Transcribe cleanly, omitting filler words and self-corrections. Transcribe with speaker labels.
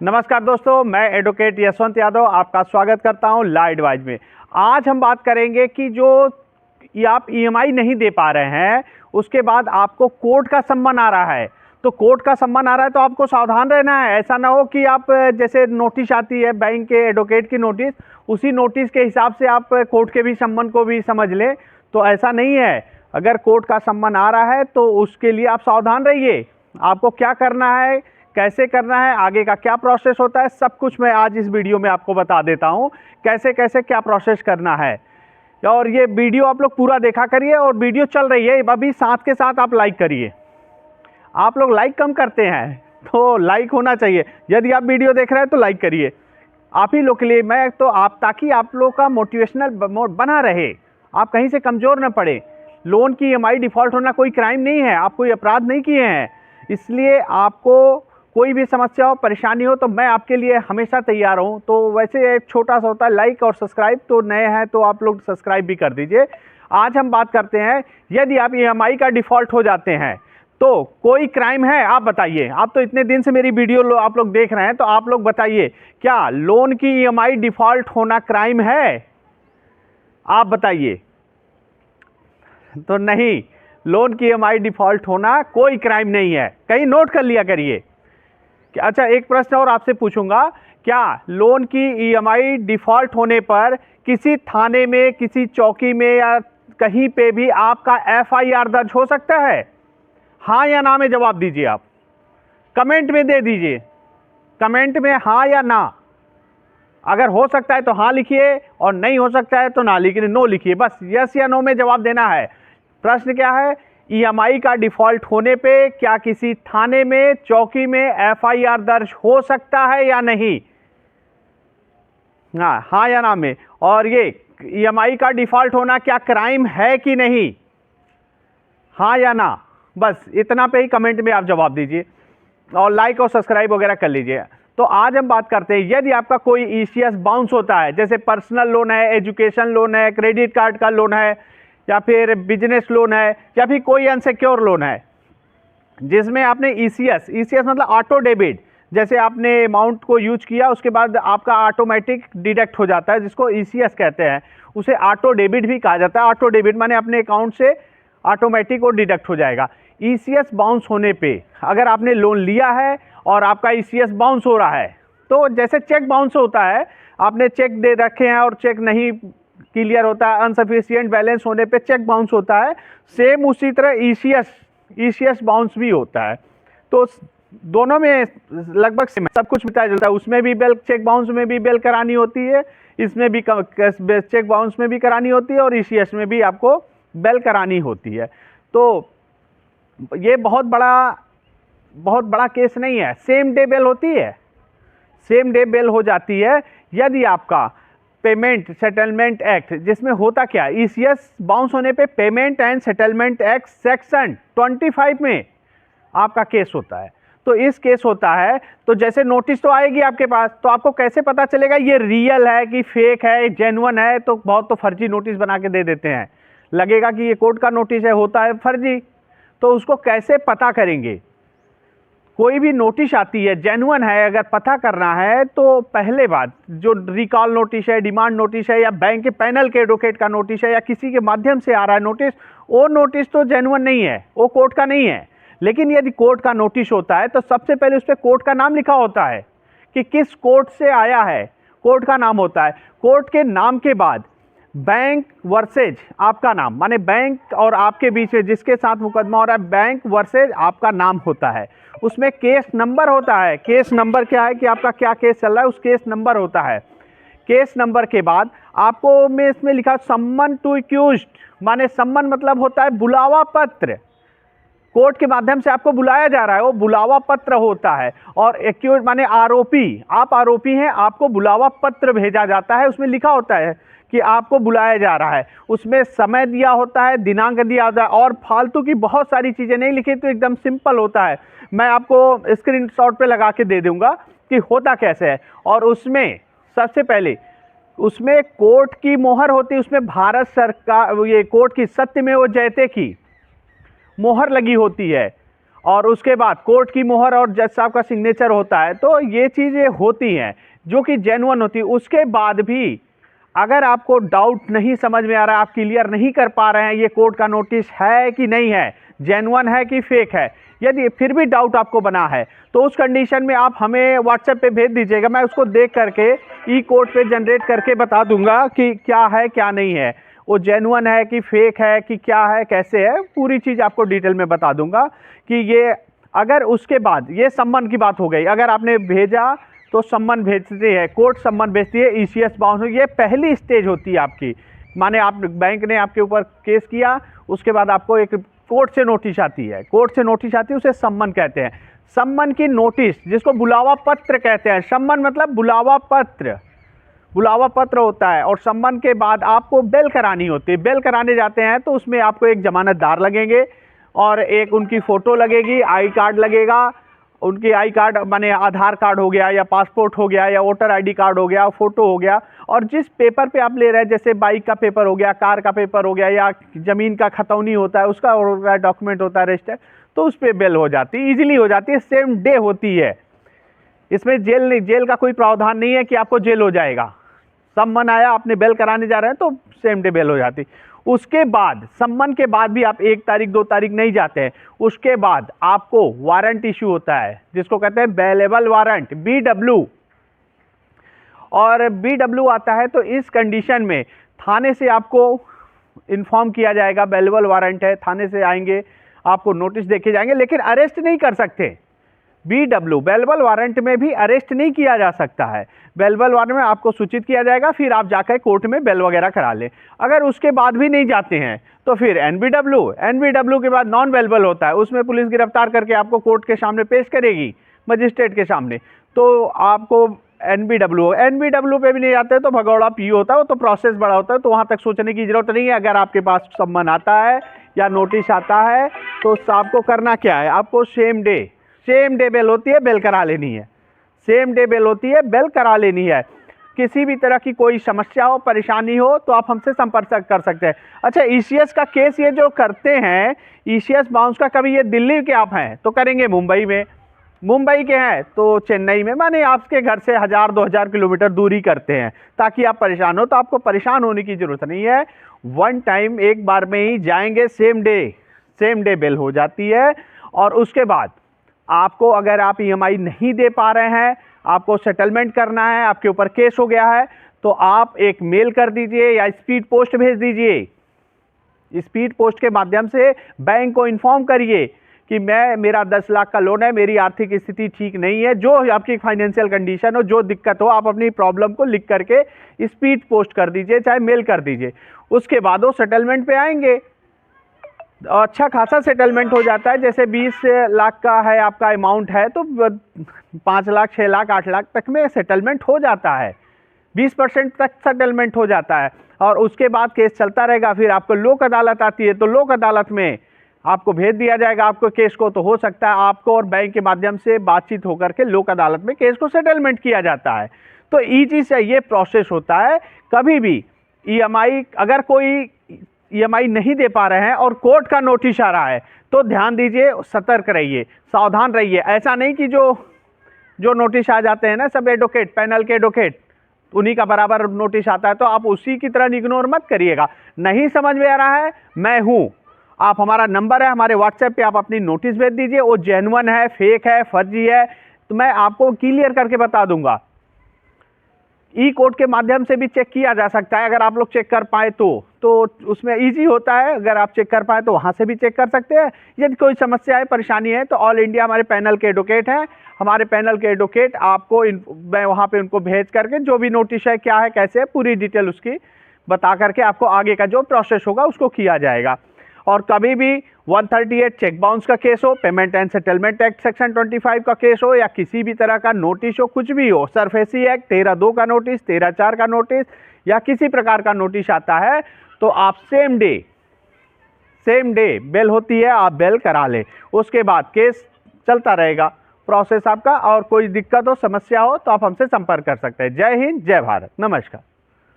Speaker 1: नमस्कार दोस्तों, मैं एडवोकेट यशवंत यादव आपका स्वागत करता हूं लॉ एडवाइज में। आज हम बात करेंगे कि जो आप ईएमआई नहीं दे पा रहे हैं, उसके बाद आपको कोर्ट का सम्मन आ रहा है। तो कोर्ट का सम्मन आ रहा है तो आपको सावधान रहना है। ऐसा ना हो कि आप जैसे नोटिस आती है बैंक के एडवोकेट की नोटिस, उसी नोटिस के हिसाब से आप कोर्ट के भी सम्मन को भी समझ लें। तो ऐसा नहीं है। अगर कोर्ट का सम्मन आ रहा है तो उसके लिए आप सावधान रहिए। आपको क्या करना है, कैसे करना है, आगे का क्या प्रोसेस होता है, सब कुछ मैं आज इस वीडियो में आपको बता देता हूं। कैसे कैसे क्या प्रोसेस करना है। और ये वीडियो आप लोग पूरा देखा करिए। और वीडियो चल रही है अभी, साथ के साथ आप लाइक करिए। आप लोग लाइक कम करते हैं, तो लाइक होना चाहिए। यदि आप वीडियो देख रहे हैं तो लाइक करिए। आप ही लोग के लिए मैं तो ताकि आप लोग का मोटिवेशनल बना रहे, आप कहीं से कमज़ोर न पड़े। लोन की ईएमआई डिफ़ॉल्ट होना कोई क्राइम नहीं है, आप कोई अपराध नहीं किए हैं। इसलिए आपको कोई भी समस्या हो, परेशानी हो, तो मैं आपके लिए हमेशा तैयार हूँ। तो वैसे एक छोटा सा होता है लाइक और सब्सक्राइब, तो नए हैं तो आप लोग सब्सक्राइब भी कर दीजिए। आज हम बात करते हैं, यदि आप ईएमआई का डिफ़ॉल्ट हो जाते हैं तो कोई क्राइम है? आप बताइए। आप तो इतने दिन से मेरी वीडियो आप लोग देख रहे हैं, तो आप लोग बताइए, क्या लोन की ईएमआई डिफ़ॉल्ट होना क्राइम है? आप बताइए। तो नहीं, लोन की ईएमआई डिफ़ॉल्ट होना कोई क्राइम नहीं है। कहीं नोट कर लिया करिए। अच्छा, एक प्रश्न और आपसे पूछूंगा, क्या लोन की ईएमआई डिफ़ॉल्ट होने पर किसी थाने में, किसी चौकी में या कहीं पे भी आपका एफआईआर दर्ज हो सकता है? हाँ या ना में जवाब दीजिए। आप कमेंट में दे दीजिए, कमेंट में हाँ या ना। अगर हो सकता है तो हाँ लिखिए, और नहीं हो सकता है तो ना लिखिए, नो लिखिए। बस यस या नो में जवाब देना है। प्रश्न क्या है? ईएमआई का डिफ़ॉल्ट होने पे क्या किसी थाने में, चौकी में एफआईआर दर्ज हो सकता है या नहीं? हाँ या ना में। और ये ईएमआई का डिफ़ॉल्ट होना क्या क्राइम है कि नहीं? हाँ या ना, बस इतना पे ही कमेंट में आप जवाब दीजिए, और लाइक और सब्सक्राइब वगैरह कर लीजिए। तो आज हम बात करते हैं, यदि आपका कोई ईसीएस बाउंस होता है, जैसे पर्सनल लोन है, एजुकेशन लोन है, क्रेडिट कार्ड का लोन है, या फिर बिजनेस लोन है, या फिर कोई अनसिक्योर लोन है जिसमें आपने ईसीएस मतलब ऑटो डेबिट, जैसे आपने अमाउंट को यूज किया उसके बाद आपका ऑटोमेटिक डिडक्ट हो जाता है, जिसको ईसीएस कहते हैं। उसे ऑटो डेबिट भी कहा जाता है। ऑटो डेबिट माने अपने अकाउंट से ऑटोमेटिक वो डिडक्ट हो जाएगा। ईसीएस बाउंस होने पे अगर आपने लोन लिया है और आपका ईसीएस बाउंस हो रहा है, तो जैसे चेक बाउंस होता है, आपने चेक दे रखे हैं और चेक नहीं क्लियर होता है, अनसफिशिएंट बैलेंस होने पे चेक बाउंस होता है, सेम उसी तरह ईसीएस बाउंस भी होता है। तो दोनों में लगभग सब कुछ मिलता जुलता है। उसमें भी बेल, चेक बाउंस में भी बेल करानी होती है, इसमें भी चेक बाउंस में भी करानी होती है, और ईसीएस में भी आपको बेल करानी होती है। तो ये बहुत बड़ा केस नहीं है। सेम डे बेल होती है, सेम डे बेल हो जाती है यदि आपका पेमेंट सेटलमेंट एक्ट, जिसमें होता क्या, ईसीएस बाउंस होने पे payment and settlement act section 25 में आपका केस होता है। तो इस केस होता है तो जैसे नोटिस तो आएगी आपके पास, तो आपको कैसे पता चलेगा ये रियल है कि फेक है, जेन्युइन है? तो बहुत तो फर्जी नोटिस बना के दे देते हैं, लगेगा कि ये कोर्ट का नोटिस है, होता है फर्जी। तो उसको कैसे पता करेंगे? कोई भी नोटिस आती है जेन्युइन है, अगर पता करना है तो पहले बात, जो रिकॉल नोटिस है, डिमांड नोटिस है, या बैंक के पैनल के एडवोकेट का नोटिस है, या किसी के माध्यम से आ रहा है नोटिस, वो नोटिस तो जेन्युइन नहीं है, वो कोर्ट का नहीं है। लेकिन यदि कोर्ट का नोटिस होता है तो सबसे पहले उस पर कोर्ट का नाम लिखा होता है कि किस कोर्ट से आया है, कोर्ट का नाम होता है। कोर्ट के नाम के बाद बैंक वर्सेज आपका नाम, माने बैंक और आपके बीच में जिसके साथ मुकदमा हो रहा है, बैंक वर्सेज आपका नाम होता है। उसमें केस नंबर होता है। केस नंबर क्या है कि आपका क्या केस चल रहा है, उस केस नंबर होता है। केस नंबर के बाद आपको में इसमें लिखा सम्मन टू एक्यूज्ड, माने सम्मन मतलब होता है बुलावा पत्र। कोर्ट के माध्यम से आपको बुलाया जा रहा है, वो बुलावा पत्र होता है। और एक्यूज माने आरोपी, आप आरोपी हैं, आपको बुलावा पत्र भेजा जाता है। उसमें लिखा होता है कि आपको बुलाया जा रहा है, उसमें समय दिया होता है, दिनांक दिया होता है, और फालतू की बहुत सारी चीज़ें नहीं लिखी, तो एकदम सिंपल होता है। मैं आपको स्क्रीनशॉट पे लगा के दे दूंगा कि होता कैसे है। और उसमें सबसे पहले उसमें कोर्ट की मोहर होती है, उसमें भारत सरकार, ये कोर्ट की सत्यमेव जयते की मोहर लगी होती है। और उसके बाद कोर्ट की मोहर और जज साहब का सिग्नेचर होता है। तो ये चीज़ें होती हैं जो कि जेन्युइन होती है। उसके बाद भी अगर आपको डाउट नहीं समझ में आ रहा है, आप क्लियर नहीं कर पा रहे हैं ये कोर्ट का नोटिस है कि नहीं है, जेन्युइन है कि फेक है, यदि फिर भी डाउट आपको बना है तो उस कंडीशन में आप हमें व्हाट्सएप पे भेज दीजिएगा। मैं उसको देख करके ई कोर्ट पे जनरेट करके बता दूंगा कि क्या है क्या नहीं है, वो जेन्युइन है कि फेक है कि क्या है कैसे है, पूरी चीज़ आपको डिटेल में बता दूंगा कि ये। अगर उसके बाद ये सम्मन की बात हो गई, अगर आपने भेजा तो सम्मन भेजते हैं, कोर्ट सम्मन भेजती है, ईसीएस बाउंस, ये पहली स्टेज होती है आपकी। माने आप बैंक ने आपके ऊपर केस किया, उसके बाद आपको एक कोर्ट से नोटिस आती है, कोर्ट से नोटिस आती है, उसे सम्मन कहते हैं। सम्मन की नोटिस जिसको बुलावा पत्र कहते हैं, सम्मन मतलब बुलावा पत्र, बुलावा पत्र होता है। और सम्मन के बाद आपको बेल करानी होती है, बेल कराने जाते हैं तो उसमें आपको एक जमानतदार लगेंगे और एक उनकी फ़ोटो लगेगी, आई कार्ड लगेगा, उनकी आई कार्ड माने आधार कार्ड हो गया या पासपोर्ट हो गया या वोटर आईडी कार्ड हो गया, फ़ोटो हो गया, और जिस पेपर पे आप ले रहे हैं, जैसे बाइक का पेपर हो गया, कार का पेपर हो गया, या ज़मीन का खतौनी होता है उसका डॉक्यूमेंट होता है रजिस्टर, तो उस पर बेल हो जाती है, ईजिली हो जाती है, सेम डे होती है। इसमें जेल नहीं, जेल का कोई प्रावधान नहीं है कि आपको जेल हो जाएगा। सम्मन आया, आपने बेल कराने जा रहे हैं तो सेम डे बेल हो जाती। उसके बाद सम्मन के बाद भी आप 1 तारीख 2 तारीख नहीं जाते हैं, उसके बाद आपको वारंट इशू होता है जिसको कहते हैं बेलेबल वारंट, BW। और BW आता है तो इस कंडीशन में थाने से आपको इन्फॉर्म किया जाएगा बेलेबल वारंट है, थाने से आएंगे, आपको नोटिस देखे जाएंगे, लेकिन अरेस्ट नहीं कर सकते। BW बेलेबल वारंट में भी अरेस्ट नहीं किया जा सकता है। बेलेबल वारंट में आपको सूचित किया जाएगा, फिर आप जाकर कोर्ट में बेल वगैरह करा लें। अगर उसके बाद भी नहीं जाते हैं तो फिर NBW के बाद नॉन बेलेबल होता है, उसमें पुलिस गिरफ्तार करके आपको कोर्ट के सामने पेश करेगी, मजिस्ट्रेट के सामने, तो आपको NBW पे भी नहीं जाते तो भगौड़ा PU होता है, वो तो प्रोसेस बड़ा होता है, तो वहाँ तक सोचने की जरूरत नहीं है। अगर आपके पास सम्मन आता है या नोटिस आता है तो आपको करना क्या है, आपको सेम डे बेल होती है, बेल करा लेनी है। सेम डे बेल होती है, बेल करा लेनी है। किसी भी तरह की कोई समस्या हो, परेशानी हो तो आप हमसे संपर्क कर सकते हैं। अच्छा, ईसीएस का केस ये जो करते हैं, ईसीएस बाउंस का, कभी ये दिल्ली के आप हैं तो करेंगे मुंबई में, मुंबई के हैं तो चेन्नई में, माने आपके घर से 1000-2000 किलोमीटर दूरी करते हैं ताकि आप परेशान हो। तो आपको परेशान होने की ज़रूरत नहीं है, वन टाइम एक बार में ही जाएंगे, सेम डे बेल हो जाती है। और उसके बाद आपको, अगर आप EMI नहीं दे पा रहे हैं, आपको सेटलमेंट करना है, आपके ऊपर केस हो गया है, तो आप एक मेल कर दीजिए या स्पीड पोस्ट भेज दीजिए। स्पीड पोस्ट के माध्यम से बैंक को इन्फॉर्म करिए कि मेरा 10 लाख का लोन है, मेरी आर्थिक स्थिति ठीक नहीं है, जो आपकी फाइनेंशियल कंडीशन हो, जो दिक्कत हो, आप अपनी प्रॉब्लम को लिख करके स्पीड पोस्ट कर दीजिए, चाहे मेल कर दीजिए। उसके बाद वो सेटलमेंट पे आएंगे, अच्छा खासा सेटलमेंट हो जाता है। जैसे 20 लाख का है आपका अमाउंट है तो 5 लाख 6 लाख 8 लाख तक में सेटलमेंट हो जाता है, 20% तक सेटलमेंट हो जाता है। और उसके बाद केस चलता रहेगा। फिर आपको लोक अदालत आती है तो लोक अदालत में आपको भेज दिया जाएगा आपको केस को। तो हो सकता है आपको और बैंक के माध्यम से बातचीत होकर के लोक अदालत में केस को सेटलमेंट किया जाता है। तो ईजी से ये प्रोसेस होता है। कभी भी EMI, अगर कोई EMI नहीं दे पा रहे हैं और कोर्ट का नोटिस आ रहा है तो ध्यान दीजिए, सतर्क रहिए, सावधान रहिए। ऐसा नहीं कि जो नोटिस आ जाते हैं ना, सब एडवोकेट, पैनल के एडवोकेट, उन्हीं का बराबर नोटिस आता है तो आप उसी की तरह इग्नोर मत करिएगा। नहीं समझ में आ रहा है, मैं हूँ, आप, हमारा नंबर है, हमारे व्हाट्सएप पे आप अपनी नोटिस भेज दीजिए। वो जेन्युइन है, फेक है, फर्जी है, तो मैं आपको क्लियर करके बता दूंगा। ई कोर्ट के माध्यम से भी चेक किया जा सकता है, अगर आप लोग चेक कर पाए तो उसमें इजी होता है। अगर आप चेक कर पाए तो वहाँ से भी चेक कर सकते हैं। यदि कोई समस्या है, परेशानी है तो ऑल इंडिया हमारे पैनल के एडवोकेट हैं, हमारे पैनल के एडवोकेट आपको मैं वहाँ पे उनको भेज करके जो भी नोटिस है, क्या है, कैसे है, पूरी डिटेल उसकी बता करके आपको आगे का जो प्रोसेस होगा उसको किया जाएगा। और कभी भी 138 चेक बाउंस का केस हो, payment and settlement act section 25 का केस हो, या किसी भी तरह का नोटिस हो, कुछ भी हो, सरफेसी एक्ट 13(2) का नोटिस, 13(4) का नोटिस, या किसी प्रकार का नोटिस आता है तो आप सेम डे बेल होती है, आप बेल करा लें। उसके बाद केस चलता रहेगा प्रोसेस आपका। और कोई दिक्कत हो, समस्या हो तो आप हमसे संपर्क कर सकते हैं। जय हिंद, जय भारत, नमस्कार।